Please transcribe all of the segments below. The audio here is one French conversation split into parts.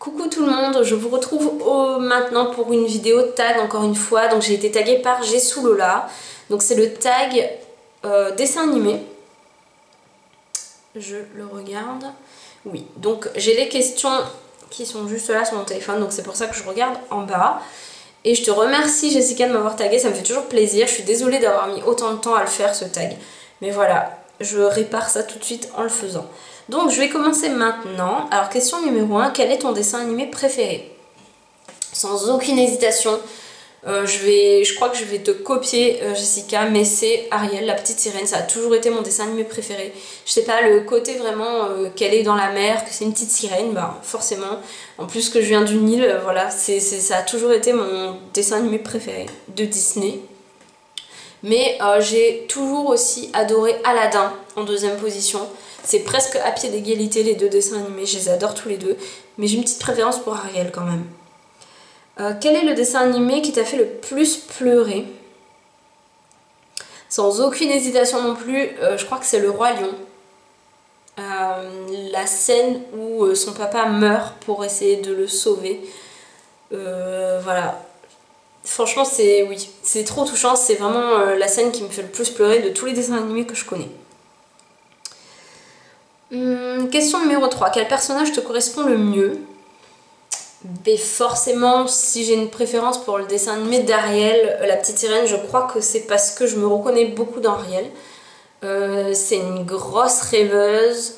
Coucou tout le monde, je vous retrouve maintenant pour une vidéo tag encore une fois. Donc j'ai été taguée par Jesoulola. Donc c'est le tag dessin animé. Je le regarde. Oui, donc j'ai les questions qui sont juste là sur mon téléphone. Donc c'est pour ça que je regarde en bas. Et je te remercie Jessica de m'avoir tagué, ça me fait toujours plaisir. Je suis désolée d'avoir mis autant de temps à le faire ce tag. Mais voilà, je répare ça tout de suite en le faisant. Donc je vais commencer maintenant. Alors question numéro 1, quel est ton dessin animé préféré? Sans aucune hésitation, je crois que je vais te copier Jessica, mais c'est Ariel, la petite sirène. Ça a toujours été mon dessin animé préféré. Je sais pas, le côté vraiment qu'elle est dans la mer, que c'est une petite sirène, bah forcément. En plus que je viens d'une île, voilà, ça a toujours été mon dessin animé préféré de Disney. Mais j'ai toujours aussi adoré Aladdin en deuxième position. C'est presque à pied d'égalité les deux dessins animés, je les adore tous les deux. Mais j'ai une petite préférence pour Ariel quand même. Quel est le dessin animé qui t'a fait le plus pleurer? Sans aucune hésitation non plus, je crois que c'est Le Roi Lion. La scène où son papa meurt pour essayer de le sauver. Voilà. Franchement, c'est trop touchant. C'est vraiment la scène qui me fait le plus pleurer de tous les dessins animés que je connais. Question numéro 3. Quel personnage te correspond le mieux? Mais forcément, si j'ai une préférence pour le dessin animé d'Ariel, la petite sirène, je crois que c'est parce que je me reconnais beaucoup dans Ariel. C'est une grosse rêveuse.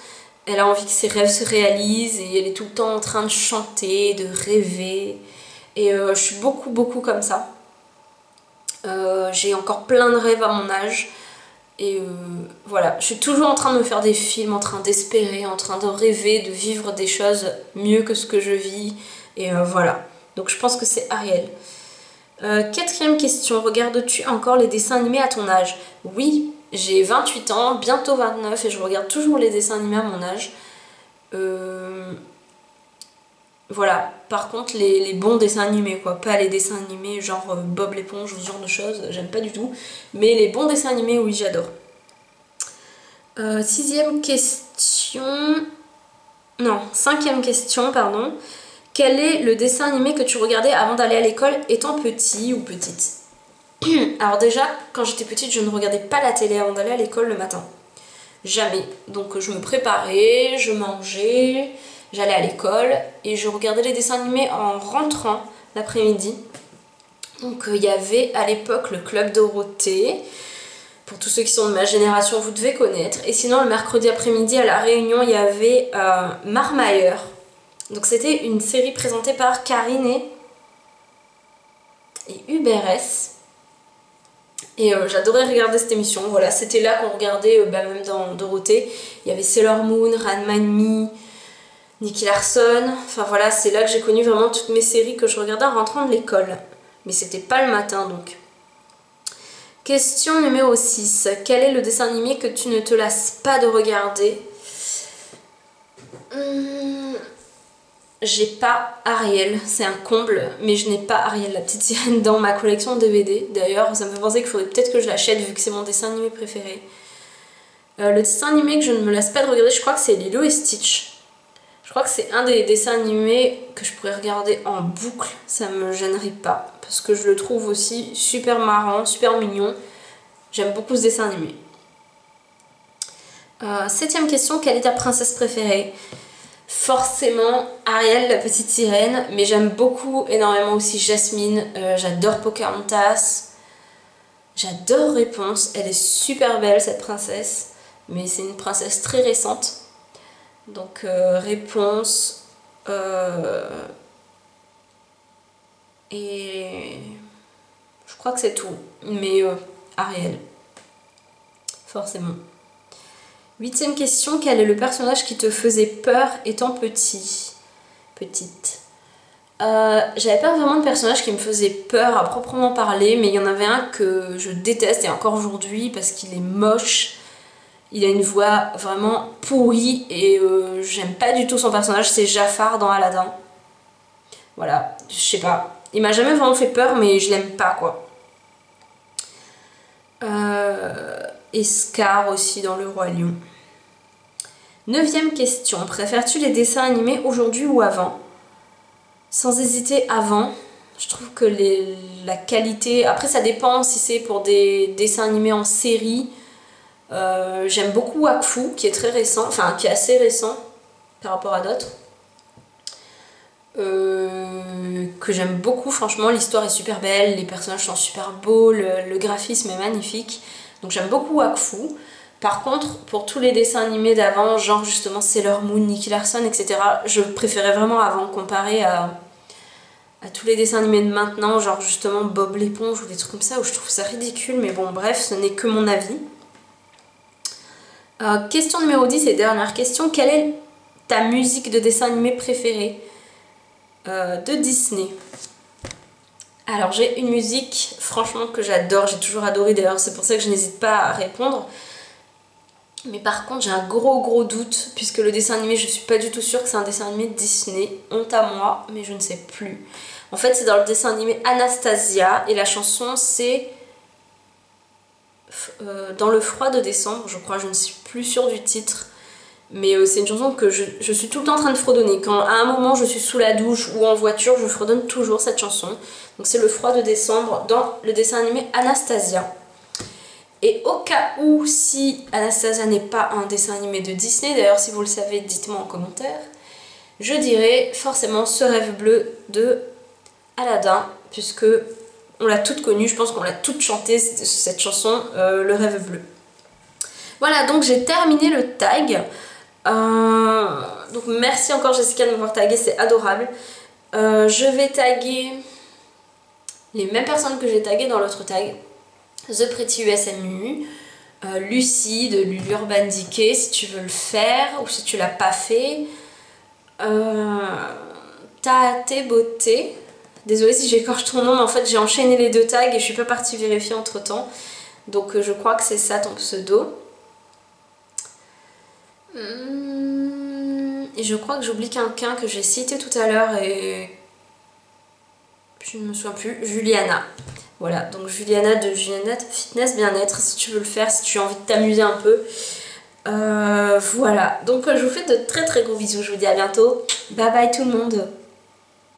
Elle a envie que ses rêves se réalisent et elle est tout le temps en train de chanter, de rêver. Et je suis beaucoup comme ça. J'ai encore plein de rêves à mon âge. Et voilà, je suis toujours en train de me faire des films, en train d'espérer, en train de rêver, de vivre des choses mieux que ce que je vis. Et voilà, donc je pense que c'est Ariel. Quatrième question, regardes-tu encore les dessins animés à ton âge? Oui, j'ai 28 ans, bientôt 29 et je regarde toujours les dessins animés à mon âge. Voilà, par contre les bons dessins animés quoi, pas les dessins animés genre Bob l'éponge ou ce genre de choses, j'aime pas du tout. Mais les bons dessins animés, oui, j'adore. Sixième question... Non, cinquième question, pardon. Quel est le dessin animé que tu regardais avant d'aller à l'école étant petit ou petite? Alors déjà, quand j'étais petite, je ne regardais pas la télé avant d'aller à l'école le matin. Jamais. Donc je me préparais, je mangeais, j'allais à l'école et je regardais les dessins animés en rentrant l'après-midi. Donc il y avait à l'époque le Club Dorothée. Pour tous ceux qui sont de ma génération, vous devez connaître. Et sinon, le mercredi après-midi à La Réunion, il y avait Marmailleur. Donc c'était une série présentée par Karine et Hubert S. Et j'adorais regarder cette émission. Voilà, c'était là qu'on regardait, même dans Dorothée. Il y avait Sailor Moon, Ranma et Me, Nicky Larson. Enfin voilà, c'est là que j'ai connu vraiment toutes mes séries que je regardais en rentrant de l'école. Mais c'était pas le matin donc. Question numéro 6. Quel est le dessin animé que tu ne te lasses pas de regarder? J'ai pas Ariel, c'est un comble, mais je n'ai pas Ariel, la petite sirène, dans ma collection DVD. D'ailleurs, ça me fait penser qu'il faudrait peut-être que je l'achète vu que c'est mon dessin animé préféré. Le dessin animé que je ne me lasse pas de regarder, je crois que c'est Lilo et Stitch. Je crois que c'est un des dessins animés que je pourrais regarder en boucle, ça me gênerait pas. Parce que je le trouve aussi super marrant, super mignon. J'aime beaucoup ce dessin animé. Septième question, quelle est ta princesse préférée? Forcément Ariel, la petite sirène, mais j'aime énormément aussi Jasmine. J'adore Pocahontas. J'adore Réponse, elle est super belle cette princesse. Mais c'est une princesse très récente. Donc Réponse... et je crois que c'est tout, mais Ariel, forcément. Huitième question, quel est le personnage qui te faisait peur étant petite? J'avais pas vraiment de personnage qui me faisait peur à proprement parler, mais il y en avait un que je déteste et encore aujourd'hui parce qu'il est moche. Il a une voix vraiment pourrie et j'aime pas du tout son personnage, c'est Jafar dans Aladdin. Voilà, je sais pas. Il m'a jamais vraiment fait peur, mais je l'aime pas, quoi. Et Scar aussi dans Le Roi Lion. Neuvième question. Préfères-tu les dessins animés aujourd'hui ou avant? sans hésiter avant. Je trouve que la qualité... Après ça dépend si c'est pour des dessins animés en série. J'aime beaucoup Wakfu qui est très récent, enfin qui est assez récent par rapport à d'autres. Que j'aime beaucoup, franchement l'histoire est super belle, les personnages sont super beaux, le graphisme est magnifique. Donc j'aime beaucoup Wakfu. Par contre, pour tous les dessins animés d'avant, genre justement Sailor Moon, Nicky Larson, etc., je préférais vraiment avant comparé à tous les dessins animés de maintenant, genre justement Bob l'éponge ou des trucs comme ça, où je trouve ça ridicule, mais bon bref, ce n'est que mon avis. Question numéro 10 et dernière question, quelle est ta musique de dessin animé préférée de Disney? Alors j'ai une musique franchement que j'adore, j'ai toujours adoré d'ailleurs, c'est pour ça que je n'hésite pas à répondre. Mais par contre j'ai un gros doute, puisque le dessin animé, je suis pas du tout sûre que c'est un dessin animé Disney, honte à moi, mais je ne sais plus. En fait c'est dans le dessin animé Anastasia, et la chanson c'est Dans le froid de décembre, je crois, je ne suis plus sûre du titre. Mais c'est une chanson que je suis tout le temps en train de fredonner. Quand à un moment je suis sous la douche ou en voiture, je fredonne toujours cette chanson. Donc c'est Le froid de décembre dans le dessin animé Anastasia. Et au cas où, si Anastasia n'est pas un dessin animé de Disney, d'ailleurs si vous le savez, dites-moi en commentaire, je dirais forcément Ce rêve bleu de Aladdin, puisque on l'a toute connue, je pense qu'on l'a toute chantée cette chanson, Le rêve bleu. Voilà, donc j'ai terminé le tag. Donc merci encore Jessica de m'avoir tagué, c'est adorable. Je vais taguer les mêmes personnes que j'ai taguées dans l'autre tag. The Pretty USMU, Lucie de Lulu Urban Decay si tu veux le faire ou si tu l'as pas fait. Tate Beauté, désolée si j'écorche ton nom, mais en fait j'ai enchaîné les deux tags et je suis pas partie vérifier entre temps. Donc je crois que c'est ça ton pseudo. Et je crois que j'oublie quelqu'un que j'ai cité tout à l'heure et je ne me souviens plus, Juliana. Voilà, donc Juliana de Juliana Fitness Bien-être, si tu veux le faire, si tu as envie de t'amuser un peu. Voilà, donc je vous fais de très gros bisous, je vous dis à bientôt. Bye bye tout le monde.